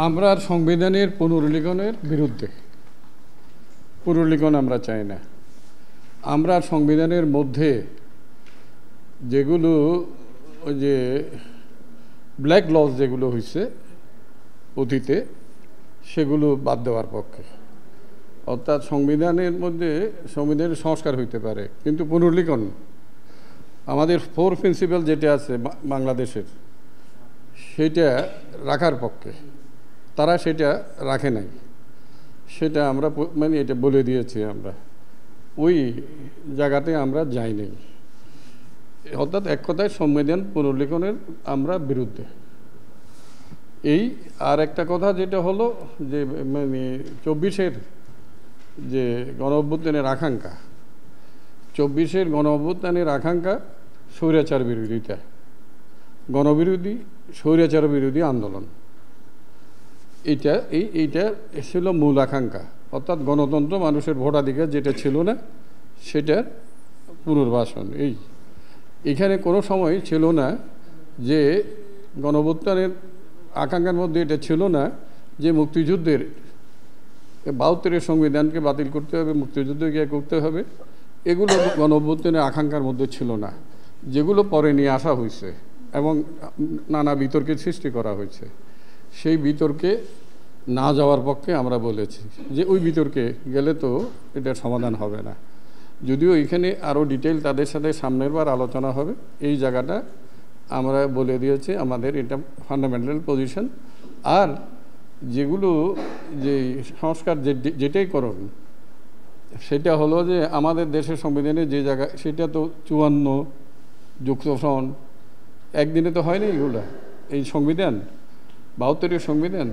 আমরা সংবিধানের পুনর্লিখনের বিরুদ্ধে। পুনর্লিখন আমরা চাই না। আমরা সংবিধানের মধ্যে যেগুলো ওই যে ব্ল্যাক লস যেগুলো হয়েছে অতীতে, সেগুলো বাদ দেওয়ার পক্ষে। অর্থাৎ সংবিধানের মধ্যে সংবিধানের সংস্কার হইতে পারে, কিন্তু পুনর্লিখন আমাদের 4 প্রিন্সিপাল যেটা আছে বাংলাদেশের, সেটা রাখার পক্ষে। তারা সেটা রাখে নাই, সেটা আমরা মানে এটা বলে দিয়েছি। আমরা ওই জায়গাতে আমরা যাই নাই। অর্থাৎ এক কথায় সংবিধান পুনর্লিখনের আমরা বিরুদ্ধে। এই আর একটা কথা যেটা হলো যে মানে 24-এর যে গণ অভ্যুত্থানের আকাঙ্ক্ষা, 24-এর গণ অভ্যুত্থানের আকাঙ্ক্ষা স্বৈরাচার বিরোধিতা, গণবিরোধী স্বৈরাচার বিরোধী আন্দোলন। এইটা ছিল মূল আকাঙ্ক্ষা। অর্থাৎ গণতন্ত্র, মানুষের ভোটাধিকার যেটা ছিল না, সেটার পুনর্বাসন। এখানে কোনো সময় ছিল না যে গণ অভ্যুত্থানের আকাঙ্ক্ষার মধ্যে এটা ছিল না যে মুক্তিযুদ্ধের 72-এর সংবিধানকে বাতিল করতে হবে, মুক্তিযুদ্ধ গিয়ে করতে হবে। এগুলো গণ অভ্যুত্থানের আকাঙ্ক্ষার মধ্যে ছিল না, যেগুলো পরে নিয়ে আসা হয়েছে এবং নানা বিতর্কের সৃষ্টি করা হয়েছে। সেই বিতর্কে না যাওয়ার পক্ষে আমরা বলেছি যে ওই বিতর্কে গেলে তো এটার সমাধান হবে না। যদিও এখানে আরও ডিটেইল তাদের সাথে সামনের বার আলোচনা হবে। এই জায়গাটা আমরা বলে দিয়েছি, আমাদের এটা ফান্ডামেন্টাল পজিশন। আর যেগুলো যে সংস্কার যেটাই করুন, সেটা হলো যে আমাদের দেশের সংবিধানে যে জায়গা, সেটা তো 54 যুক্তফ্রন্ট একদিনে তো হয়নি। এগুলো এই সংবিধান 72-এর সংবিধান,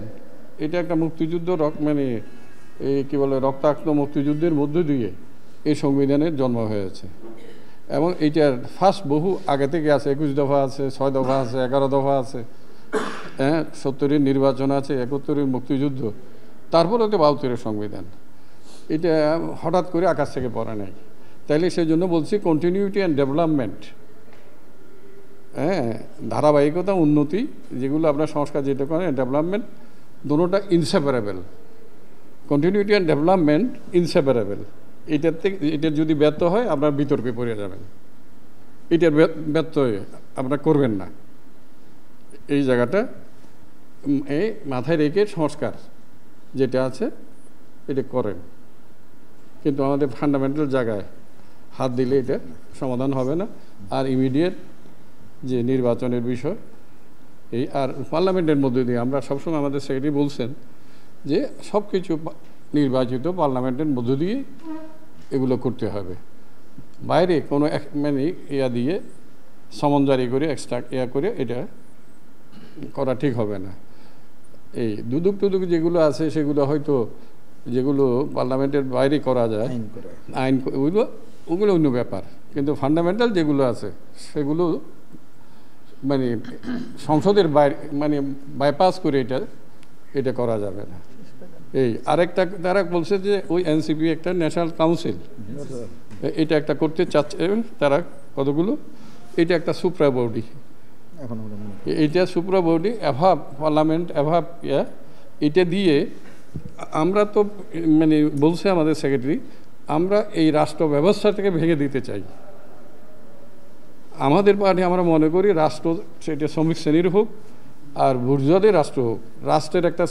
এটা একটা মুক্তিযুদ্ধ মানে এই কী বলে রক্তাক্ত মুক্তিযুদ্ধের মধ্য দিয়ে এই সংবিধানের জন্ম হয়েছে। এবং এইটার ফার্স্ট বহু আগে থেকে আছে, 21 দফা আছে, 6 দফা আছে, 11 দফা আছে, 70-এর নির্বাচন আছে, 71-এর মুক্তিযুদ্ধ, তারপরে তো 72-এর সংবিধান। এটা হঠাৎ করে আকাশ থেকে পড়া নাই। তাইলে সেই জন্য বলছি কন্টিনিউটি অ্যান্ড ডেভেলপমেন্ট, ধারাবাহিকতা, উন্নতি, যেগুলো আপনার সংস্কার যেটা করেন, ডেভেলপমেন্ট, দুটোটা inseparable. Continuity and development inseparable. এটার যদি ব্যর্থ হয় আপনার বিতর্কে পড়ে যাবেন। এটার ব্যর্থ হয়ে আপনারা করবেন না। এই জায়গাটা এই মাথায় রেখে সংস্কার যেটা আছে এটা করেন। কিন্তু আমাদের ফান্ডামেন্টাল জায়গায় হাত দিলে এটা সমাধান হবে না। আর ইমিডিয়েট যে নির্বাচনের বিষয়, আর পার্লামেন্টের মধ্যে দিয়ে আমরা সবসময় আমাদের সেক্রেটারি বলছেন যে সব কিছু নির্বাচিত পার্লামেন্টের মধ্য দিয়ে এগুলো করতে হবে। বাইরে কোনো মানে দিয়ে সমন জারি করে এক্সট্রা করে এটা করা ঠিক হবে না। এই দুদক টুদুক যেগুলো আছে সেগুলো হয়তো যেগুলো পার্লামেন্টের বাইরে করা যায়, আইন ওগুলো অন্য ব্যাপার। কিন্তু ফান্ডামেন্টাল যেগুলো আছে সেগুলো মানে সংসদের বাইরে মানে বাইপাস করে এটা করা যাবে না। এই আরেকটা তারা বলছে যে ওই এনসিপি একটা ন্যাশনাল কাউন্সিল, এটা একটা করতে চাচ্ছে তারা কতগুলো। এটা একটা সুপ্রা বডি, এইটা সুপ্রা বডি অ্যাভাব পার্লামেন্ট, অ্যাভাব এটা দিয়ে আমরা তো মানে বলছে আমাদের সেক্রেটারি, আমরা এই রাষ্ট্র ব্যবস্থাটাকে ভেঙে দিতে চাই। আমাদের পার্টি আমরা মনে করি রাষ্ট্র সেটা শ্রমিক শ্রেণীর হোক আর বুর্জোয়াদের রাষ্ট্র হোক, রাষ্ট্রের একটা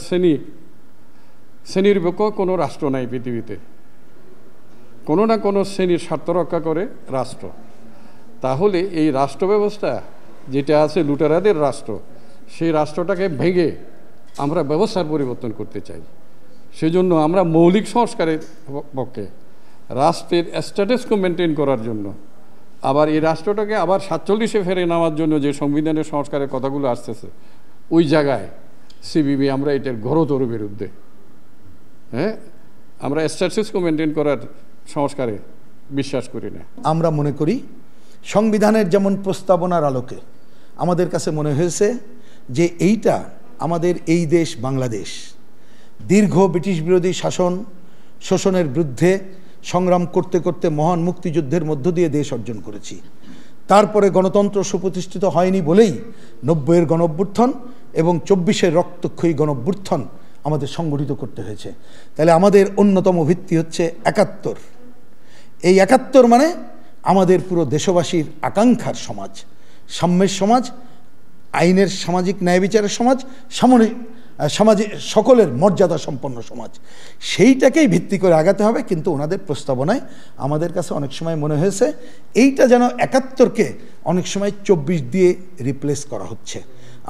শ্রেণীর পক্ষ কোনো রাষ্ট্র নাই পৃথিবীতে। কোনো না কোনো শ্রেণীর স্বার্থ রক্ষা করে রাষ্ট্র। তাহলে এই রাষ্ট্র ব্যবস্থা যেটা আছে লুটেরাদের রাষ্ট্র, সেই রাষ্ট্রটাকে ভেঙে আমরা ব্যবস্থার পরিবর্তন করতে চাই। সেজন্য আমরা মৌলিক সংস্কারের পক্ষে, রাষ্ট্রের স্ট্যাটাসকো মেনটেন করার জন্য, আবার এই রাষ্ট্রটাকে আবার 47-এ ফেরে নেওয়ার জন্য যে সংবিধানের সংস্কারের কথাগুলো আসতেছে, ওই জায়গায় সিবিবি আমরা এটার ঘোরতর বিরুদ্ধে। আমরা স্ট্যাটাসকো মেনটেন করার সংস্কারে বিশ্বাস করি না। আমরা মনে করি সংবিধানের যেমন প্রস্তাবনার আলোকে আমাদের কাছে মনে হয়েছে যে এইটা আমাদের এই দেশ বাংলাদেশ দীর্ঘ ব্রিটিশ বিরোধী শোষণের বিরুদ্ধে সংগ্রাম করতে করতে মহান মুক্তিযুদ্ধের মধ্য দিয়ে দেশ অর্জন করেছি। তারপরে গণতন্ত্র সুপ্রতিষ্ঠিত হয়নি বলেই 90-এর গণ অভ্যুত্থান এবং 24-এর রক্তক্ষয়ী গণঅভ্যুত্থান আমাদের সংগঠিত করতে হয়েছে। তাহলে আমাদের অন্যতম ভিত্তি হচ্ছে 71। এই 71 মানে আমাদের পুরো দেশবাসীর আকাঙ্ক্ষার সমাজ, সাম্যের সমাজ, আইনের সামাজিক ন্যায় বিচারের সমাজ, সমাজে সকলের মর্যাদা সম্পন্ন সমাজ। সেইটাকেই ভিত্তি করে আগাতে হবে। কিন্তু ওনাদের প্রস্তাবনায় আমাদের কাছে অনেক সময় মনে হয়েছে এইটা যেন 71কে অনেক সময় 24 দিয়ে রিপ্লেস করা হচ্ছে।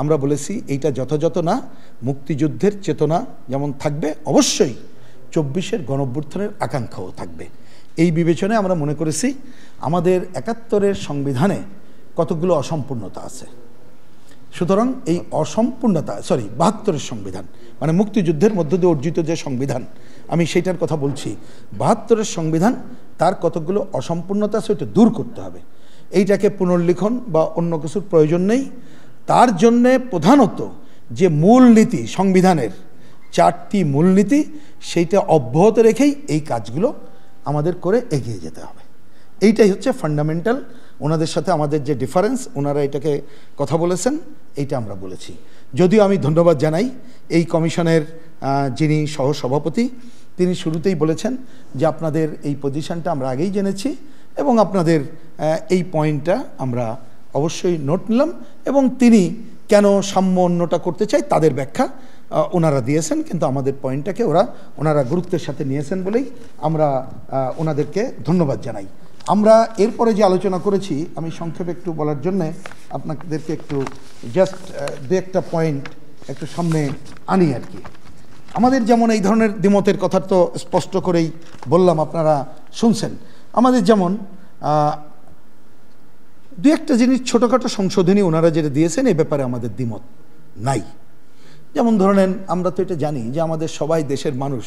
আমরা বলেছি এইটা যথাযথ না। মুক্তিযুদ্ধের চেতনা যেমন থাকবে, অবশ্যই 24-এর গণঅভ্যুত্থানের আকাঙ্ক্ষাও থাকবে। এই বিবেচনায় আমরা মনে করেছি আমাদের 71-এর সংবিধানে কতগুলো অসম্পূর্ণতা আছে। সুতরাং এই অসম্পূর্ণতা 72-এর সংবিধান মানে মুক্তিযুদ্ধের মধ্য দিয়ে অর্জিত যে সংবিধান, আমি সেইটার কথা বলছি। 72-এর সংবিধান তার কতগুলো অসম্পূর্ণতা আছে, ওইটা দূর করতে হবে। এইটাকে পুনর্লিখন বা অন্য কিছুর প্রয়োজন নেই। তার জন্যে প্রধানত যে মূলনীতি, সংবিধানের 4টি মূলনীতি, সেইটা অব্যাহত রেখেই এই কাজগুলো আমাদের করে এগিয়ে যেতে হবে। এইটাই হচ্ছে ফান্ডামেন্টাল। ওনাদের সাথে আমাদের যে ডিফারেন্স, ওনারা এটাকে কথা বলেছেন, এইটা আমরা বলেছি। যদিও আমি ধন্যবাদ জানাই এই কমিশনের যিনি সহসভাপতি, তিনি শুরুতেই বলেছেন যে আপনাদের এই পজিশনটা আমরা আগেই জেনেছি এবং আপনাদের এই পয়েন্টটা আমরা অবশ্যই নোট নিলাম, এবং তিনি কেন সাম্য অন্যটা করতে চাই তাদের ব্যাখ্যা ওনারা দিয়েছেন। কিন্তু আমাদের পয়েন্টটাকে ওনারা গুরুত্বের সাথে নিয়েছেন বলেই আমরা ওনাদেরকে ধন্যবাদ জানাই। আমরা এরপরে যে আলোচনা করেছি, আমি সংক্ষেপে একটু বলার জন্যে আপনাদেরকে একটু জাস্ট দু একটা পয়েন্ট একটু সামনে আনি আর কি। আমাদের যেমন এই ধরনের দ্বিমতের কথা তো স্পষ্ট করেই বললাম, আপনারা শুনছেন। আমাদের যেমন দু একটা জিনিস ছোটোখাটো সংশোধনী ওনারা যেটা দিয়েছেন, এই ব্যাপারে আমাদের দ্বিমত নাই। যেমন ধরেন, আমরা তো এটা জানি যে আমাদের সবাই দেশের মানুষ,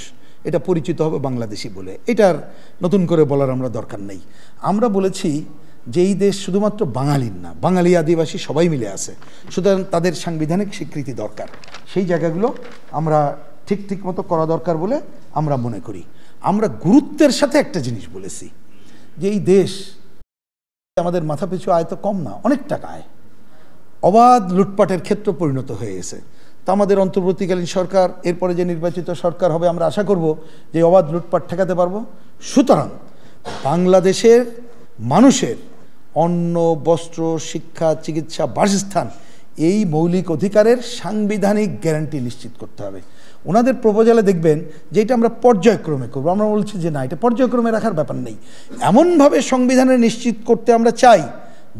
এটা পরিচিত হবে বাংলাদেশি বলে, এটার নতুন করে বলার আমরা দরকার নেই। আমরা বলেছি যে এই দেশ শুধুমাত্র বাঙালির না, বাঙালি আদিবাসী সবাই মিলে আছে, সুতরাং তাদের সাংবিধানিক স্বীকৃতি দরকার। সেই জায়গাগুলো আমরা ঠিক মতো করা দরকার বলে আমরা মনে করি। আমরা গুরুত্বের সাথে একটা জিনিস বলেছি যে এই দেশ আমাদের মাথাপিছু আয় তো কম না, অনেক টাকা আয়, অবাধ লুটপাটের ক্ষেত্র পরিণত হয়ে গেছে। তা আমাদের অন্তর্বর্তীকালীন সরকার, এরপরে যে নির্বাচিত সরকার হবে, আমরা আশা করব যে অবাধ লুটপাট ঠেকাতে পারবো। সুতরাং বাংলাদেশের মানুষের অন্ন, বস্ত্র, শিক্ষা, চিকিৎসা, বাসস্থান, এই মৌলিক অধিকারের সাংবিধানিক গ্যারান্টি নিশ্চিত করতে হবে। ওনাদের প্রপোজালে দেখবেন যে এটা আমরা পর্যায়ক্রমে করবো। আমরা বলছি যে না, এটা পর্যায়ক্রমে রাখার ব্যাপার নেই, এমনভাবে সংবিধানে নিশ্চিত করতে আমরা চাই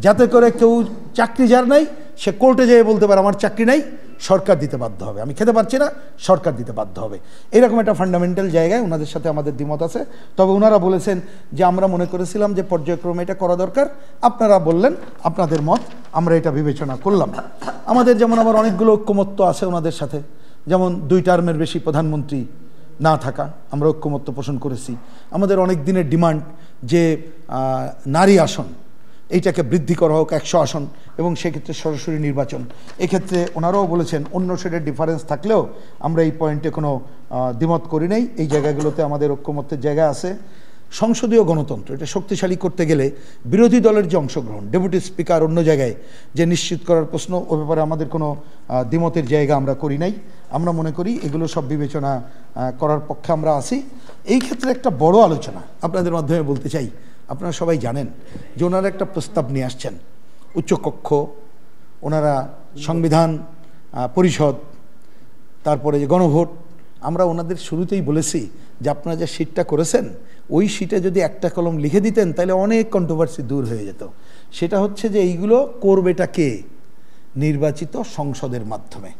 যাতে করে কেউ চাকরি যার নাই সে কোর্টে যেয়ে বলতে পারে আমার চাকরি নাই, সরকার দিতে বাধ্য হবে, আমি খেতে পারছি না, সরকার দিতে বাধ্য হবে। এরকম একটা ফান্ডামেন্টাল জায়গায় ওনাদের সাথে আমাদের দ্বিমত আছে। তবে ওনারা বলেছেন যে আমরা মনে করেছিলাম যে পর্যায়ক্রমে এটা করা দরকার, আপনারা বললেন আপনাদের মত, আমরা এটা বিবেচনা করলাম। আমাদের যেমন আবার অনেকগুলো ঐক্যমত্য আছে ওনাদের সাথে, যেমন 2 টার্মের বেশি প্রধানমন্ত্রী না থাকা, আমরা ঐক্যমত্য পোষণ করেছি। আমাদের অনেক দিনের ডিমান্ড যে নারী আসন, এইটাকে বৃদ্ধি করা হোক 100 আসন, এবং সেক্ষেত্রে সরাসরি নির্বাচন। এক্ষেত্রে ওনারাও বলেছেন অন্য শেডের ডিফারেন্স থাকলেও আমরা এই পয়েন্টে কোনো দ্বিমত করি নাই। এই জায়গাগুলোতে আমাদের ঐক্যমত্যের জায়গা আছে। সংসদীয় গণতন্ত্র, এটা শক্তিশালী করতে গেলে বিরোধী দলের যে অংশগ্রহণ, ডেপুটি স্পিকার অন্য জায়গায় যে নিশ্চিত করার প্রশ্ন, ও ব্যাপারে আমাদের কোনো দ্বিমতের জায়গা আমরা করি নাই। আমরা মনে করি এগুলো সব বিবেচনা করার পক্ষে আমরা আছি। এই ক্ষেত্রে একটা বড় আলোচনা আপনাদের মাধ্যমে বলতে চাই। আপনারা সবাই জানেন যে ওনারা একটা প্রস্তাব নিয়ে আসছেন, উচ্চকক্ষ, ওনারা সংবিধান পরিষদ, তারপরে যে গণভোট। আমরা ওনাদের শুরুতেই বলেছি যে আপনারা যে শীটটা করেছেন, ওই শীটে যদি একটা কলম লিখে দিতেন তাহলে অনেক কন্ট্রোভার্সি দূর হয়ে যেত। সেটা হচ্ছে যে এইগুলো করবেটা কে? নির্বাচিত সংসদের মাধ্যমে।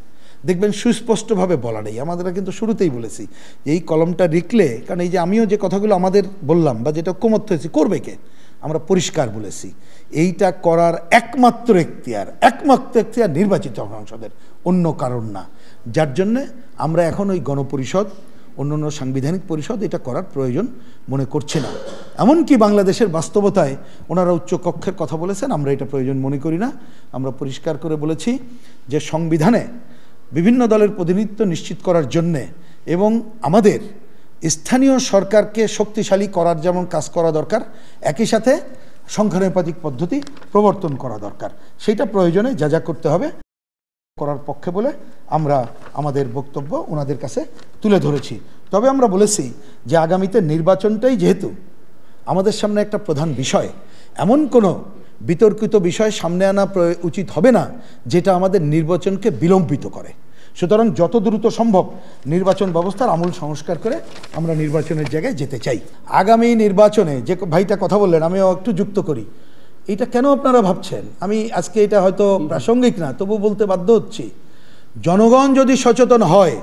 দেখবেন সুস্পষ্টভাবে বলা নেই, আমাদের কিন্তু শুরুতেই বলেছি এই কলমটা লিখলে, কারণ এই যে আমিও যে কথাগুলো আমাদের বললাম বা যেটা ঐক্যমত্য হয়েছে, করবে কে, আমরা পরিষ্কার বলেছি এইটা করার একমাত্র এখতিয়ার নির্বাচিত সংসদের, অন্য কারণ না। যার জন্যে আমরা এখন ওই গণপরিষদ, অন্যান্য সাংবিধানিক পরিষদ এটা করার প্রয়োজন মনে করছে না। এমনকি বাংলাদেশের বাস্তবতায় ওনারা উচ্চকক্ষের কথা বলেছেন, আমরা এটা প্রয়োজন মনে করি না। আমরা পরিষ্কার করে বলেছি যে সংবিধানে বিভিন্ন দলের প্রতিনিধিত্ব নিশ্চিত করার জন্যে এবং আমাদের স্থানীয় সরকারকে শক্তিশালী করার যেমন কাজ করা দরকার, একই সাথে সংখ্যানুপাতিক পদ্ধতি প্রবর্তন করা দরকার। সেটা প্রয়োজনে যা করতে হবে করার পক্ষে বলে আমরা আমাদের বক্তব্য ওনাদের কাছে তুলে ধরেছি। তবে আমরা বলেছি যে আগামীতে নির্বাচনটাই যেহেতু আমাদের সামনে একটা প্রধান বিষয়, এমন কোনো বিতর্কিত বিষয় সামনে আনা উচিত হবে না যেটা আমাদের নির্বাচনকে বিলম্বিত করে। সুতরাং যত দ্রুত সম্ভব নির্বাচন ব্যবস্থার আমূল সংস্কার করে আমরা নির্বাচনের জায়গায় যেতে চাই। আগামী নির্বাচনে যে ভাইটা কথা বললেন, আমিও একটু যুক্ত করি, এটা কেন আপনারা ভাবছেন, আমি আজকে এটা হয়তো প্রাসঙ্গিক না, তবু বলতে বাধ্য হচ্ছি। জনগণ যদি সচেতন হয়,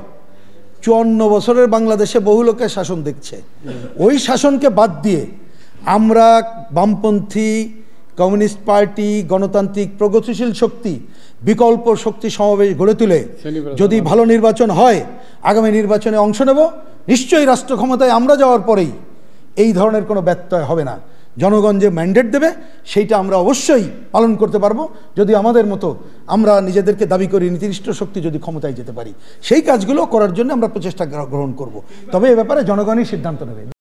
54 বছরের বাংলাদেশে বহু লোকের শাসন দেখছে, ওই শাসনকে বাদ দিয়ে আমরা বামপন্থী, কমিউনিস্ট পার্টি, গণতান্ত্রিক প্রগতিশীল শক্তি, বিকল্প শক্তি সমাবেশ গড়ে তুলে যদি ভালো নির্বাচন হয়, আগামী নির্বাচনে অংশ নেব, নিশ্চয়ই রাষ্ট্র ক্ষমতায় আমরা যাওয়ার পরেই এই ধরনের কোনো ব্যত্যয় হবে না। জনগণ যে ম্যান্ডেট দেবে সেইটা আমরা অবশ্যই পালন করতে পারবো, যদি আমাদের মতো আমরা নিজেদেরকে দাবি করি নির্দিষ্ট শক্তি যদি ক্ষমতায় যেতে পারি। সেই কাজগুলো করার জন্য আমরা প্রচেষ্টা গ্রহণ করব। তবে এ ব্যাপারে জনগণই সিদ্ধান্ত নেবে।